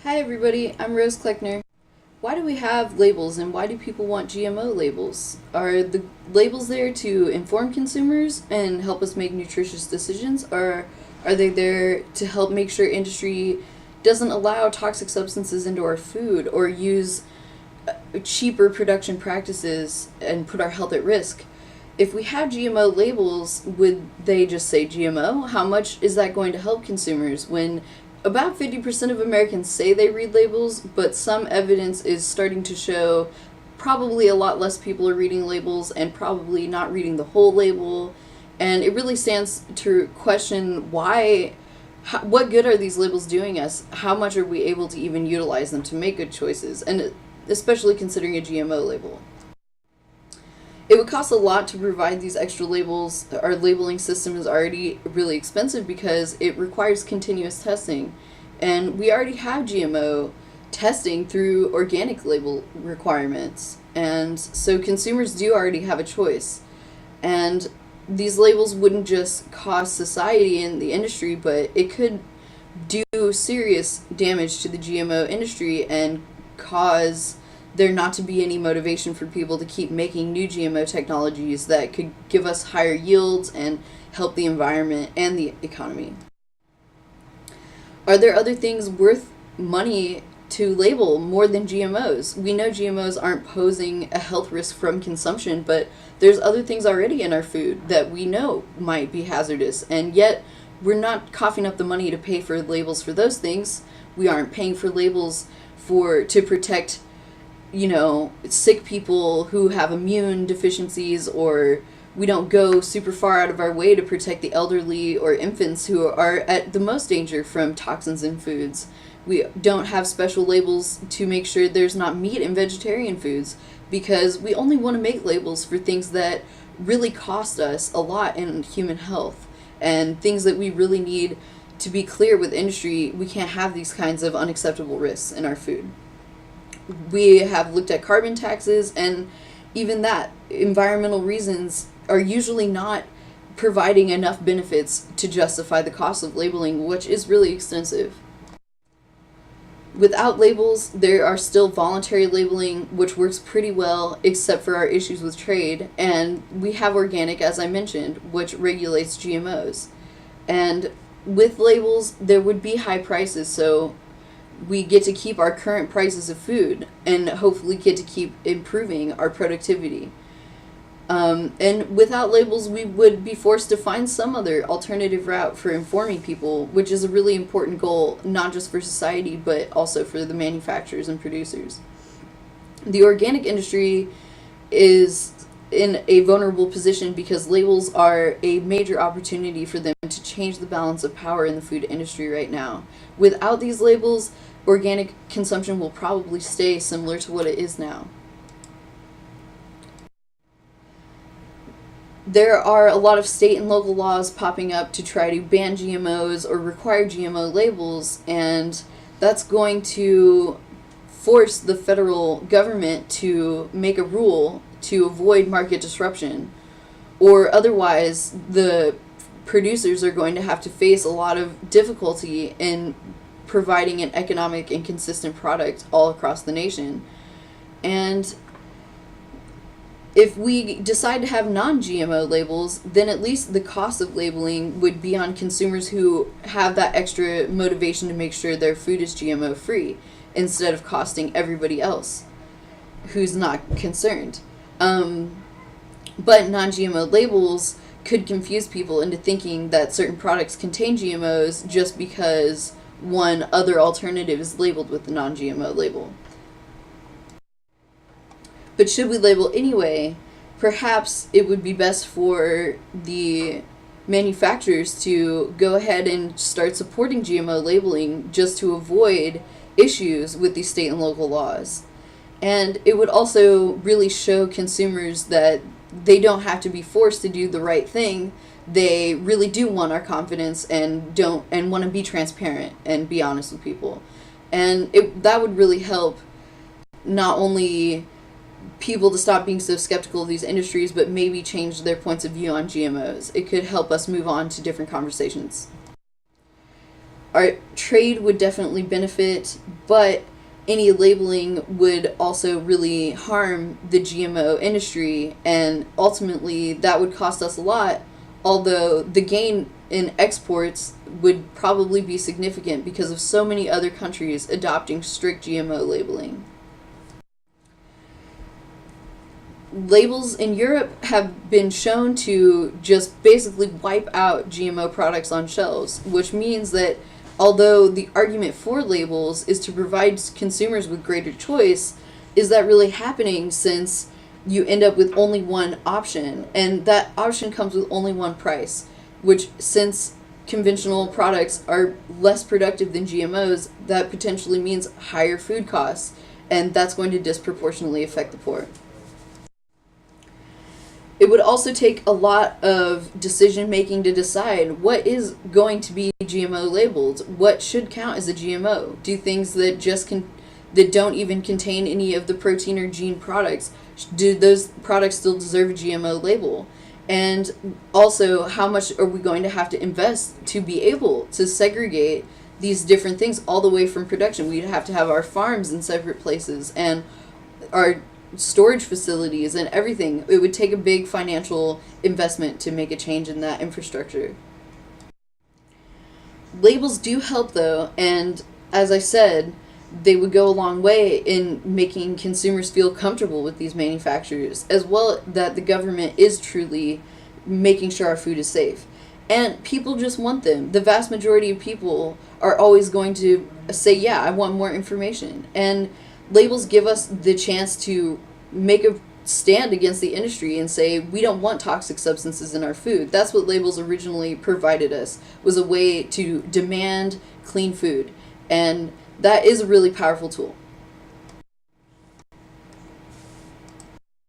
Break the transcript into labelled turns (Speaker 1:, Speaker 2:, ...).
Speaker 1: Hi everybody, I'm Rose Kleckner. Why do we have labels and why do people want GMO labels? Are the labels there to inform consumers and help us make nutritious decisions, or are they there to help make sure industry doesn't allow toxic substances into our food or use cheaper production practices and put our health at risk? If we have GMO labels, would they just say GMO? How much is that going to help consumers when about 50% of Americans say they read labels, but some evidence is starting to show probably a lot less people are reading labels and probably not reading the whole label. And it really stands to question what good are these labels doing us? How much are we able to even utilize them to make good choices? And especially considering a GMO label. It would cost a lot to provide these extra labels. Our labeling system is already really expensive because it requires continuous testing. And we already have GMO testing through organic label requirements. And so consumers do already have a choice. And these labels wouldn't just cost society and the industry, but it could do serious damage to the GMO industry and cause there not to be any motivation for people to keep making new GMO technologies that could give us higher yields and help the environment and the economy. Are there other things worth money to label more than GMOs? We know GMOs aren't posing a health risk from consumption, but there's other things already in our food that we know might be hazardous, and yet we're not coughing up the money to pay for labels for those things. We aren't paying for labels to protect sick people who have immune deficiencies, or we don't go super far out of our way to protect the elderly or infants who are at the most danger from toxins in foods. We don't have special labels to make sure there's not meat in vegetarian foods because we only want to make labels for things that really cost us a lot in human health and things that we really need to be clear with industry. We can't have these kinds of unacceptable risks in our food. We have looked at carbon taxes, and even that, environmental reasons are usually not providing enough benefits to justify the cost of labeling, which is really extensive. Without labels, there are still voluntary labeling, which works pretty well, except for our issues with trade, and we have organic, as I mentioned, which regulates GMOs. And with labels, there would be high prices, so we get to keep our current prices of food and hopefully get to keep improving our productivity. And without labels, we would be forced to find some other alternative route for informing people, which is a really important goal, not just for society, but also for the manufacturers and producers. The organic industry is in a vulnerable position because labels are a major opportunity for them to change the balance of power in the food industry right now. Without these labels, organic consumption will probably stay similar to what it is now. There are a lot of state and local laws popping up to try to ban GMOs or require GMO labels, and that's going to force the federal government to make a rule to avoid market disruption, or otherwise the producers are going to have to face a lot of difficulty in providing an economic and consistent product all across the nation. And if we decide to have non-GMO labels, then at least the cost of labeling would be on consumers who have that extra motivation to make sure their food is GMO free, instead of costing everybody else who's not concerned. But non-GMO labels could confuse people into thinking that certain products contain GMOs just because one other alternative is labeled with the non-GMO label. But should we label anyway? Perhaps it would be best for the manufacturers to go ahead and start supporting GMO labeling just to avoid issues with these state and local laws. And it would also really show consumers that they don't have to be forced to do the right thing. They really do want our confidence and want to be transparent and be honest with people. And that would really help not only people to stop being so skeptical of these industries, but maybe change their points of view on GMOs. It could help us move on to different conversations. our trade would definitely benefit, but any labeling would also really harm the GMO industry, and ultimately that would cost us a lot, although the gain in exports would probably be significant because of so many other countries adopting strict GMO labeling. Labels in Europe have been shown to just basically wipe out GMO products on shelves, which means that although the argument for labels is to provide consumers with greater choice, is that really happening since you end up with only one option, and that option comes with only one price, which, since conventional products are less productive than GMOs, that potentially means higher food costs, and that's going to disproportionately affect the poor. It would also take a lot of decision making to decide what is going to be GMO labeled, what should count as a GMO. Do things that don't even contain any of the protein or gene products, do those products still deserve a GMO label? And also, how much are we going to have to invest to be able to segregate these different things all the way from production? We'd have to have our farms in separate places and our storage facilities and everything. It would take a big financial investment to make a change in that infrastructure. Labels do help though, and as I said, they would go a long way in making consumers feel comfortable with these manufacturers, as well that the government is truly making sure our food is safe. And people just want them. The vast majority of people are always going to say, yeah, I want more information. And labels give us the chance to make a stand against the industry and say, we don't want toxic substances in our food. That's what labels originally provided us, was a way to demand clean food. And that is a really powerful tool.